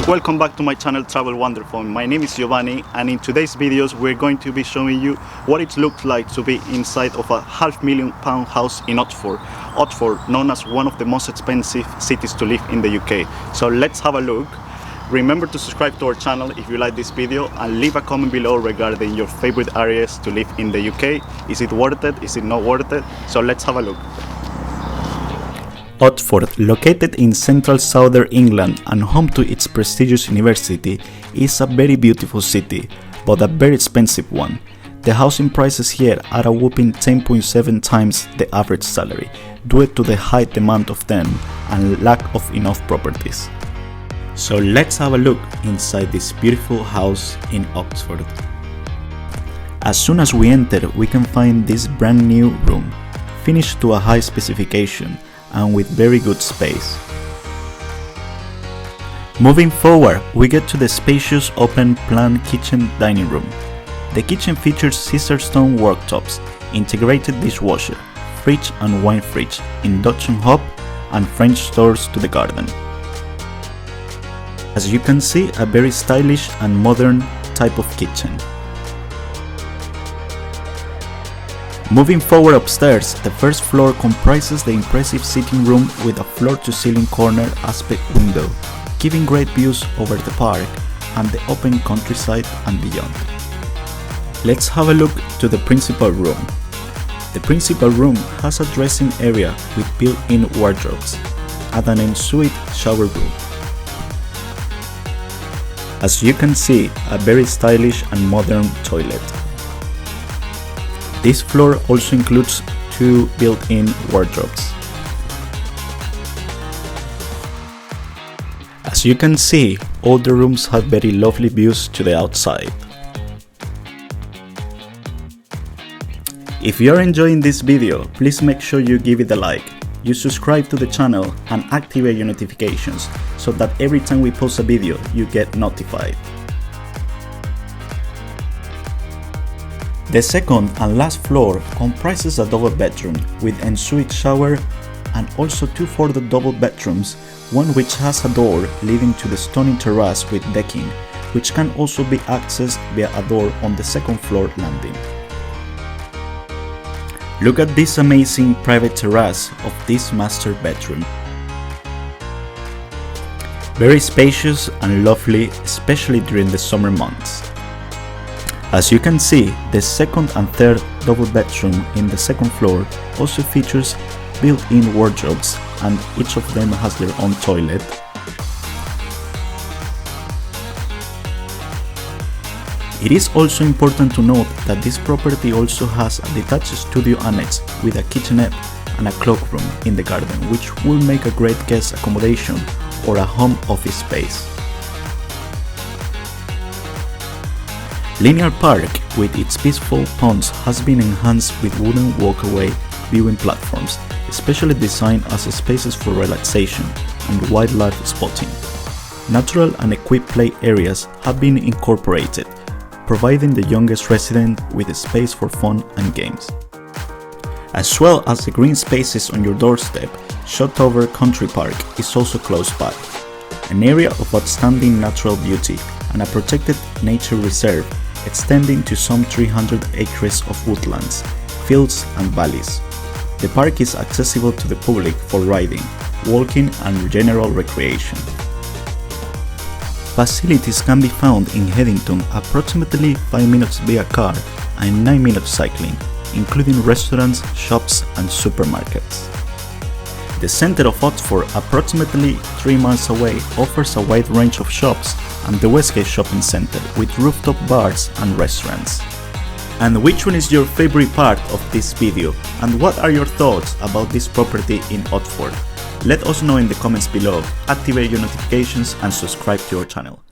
welcome back to my channel Travel Wonderful. My name is Giovanni, and in today's videos we're going to be showing you what it looks like to be inside of a £500,000 house in Oxford. Oxford, known as one of the most expensive cities to live in the UK. So let's have a look. Remember to subscribe to our channel if you like this video, and leave a comment below regarding your favorite areas to live in the UK. Is it worth it? Is it not worth it? So let's have a look. Oxford, located in central southern England and home to its prestigious university, is a very beautiful city, but a very expensive one. The housing prices here are a whopping 10.7 times the average salary, due to the high demand of them and lack of enough properties. So let's have a look inside this beautiful house in Oxford. As soon as we enter, we can find this brand new room, finished to a high specification and with very good space. Moving forward, we get to the spacious open plan kitchen dining room. The kitchen features Caesarstone worktops, integrated dishwasher, fridge and wine fridge, induction hob and French doors to the garden. As you can see, a very stylish and modern type of kitchen. Moving forward upstairs, the first floor comprises the impressive sitting room with a floor-to-ceiling corner aspect window, giving great views over the park and the open countryside and beyond. Let's have a look to the principal room. The principal room has a dressing area with built-in wardrobes and an ensuite shower room. As you can see, a very stylish and modern toilet. This floor also includes two built-in wardrobes. As you can see, all the rooms have very lovely views to the outside. If you are enjoying this video, please make sure you give it a like, you subscribe to the channel and activate your notifications so that every time we post a video you get notified. The second and last floor comprises a double bedroom with ensuite shower and also two further double bedrooms, one which has a door leading to the stunning terrace with decking, which can also be accessed via a door on the second floor landing. Look at this amazing private terrace of this master bedroom. Very spacious and lovely, especially during the summer months. As you can see, the second and third double bedroom in the second floor also features built-in wardrobes, and each of them has their own toilet. It is also important to note that this property also has a detached studio annex with a kitchenette and a cloakroom in the garden, which will make a great guest accommodation or a home office space. Linear Park, with its peaceful ponds, has been enhanced with wooden walkway viewing platforms, especially designed as spaces for relaxation and wildlife spotting. Natural and equipped play areas have been incorporated, providing the youngest resident with a space for fun and games. As well as the green spaces on your doorstep, Shotover Country Park is also close by, an area of outstanding natural beauty and a protected nature reserve extending to some 300 acres of woodlands, fields and valleys. The park is accessible to the public for riding, walking and general recreation. Facilities can be found in Headington, approximately 5 minutes via car and 9 minutes cycling, including restaurants, shops and supermarkets. The centre of Oxford, approximately 3 miles away, offers a wide range of shops and the Westgate Shopping Centre with rooftop bars and restaurants. And which one is your favorite part of this video, and what are your thoughts about this property in Oxford? Let us know in the comments below, activate your notifications and subscribe to our channel.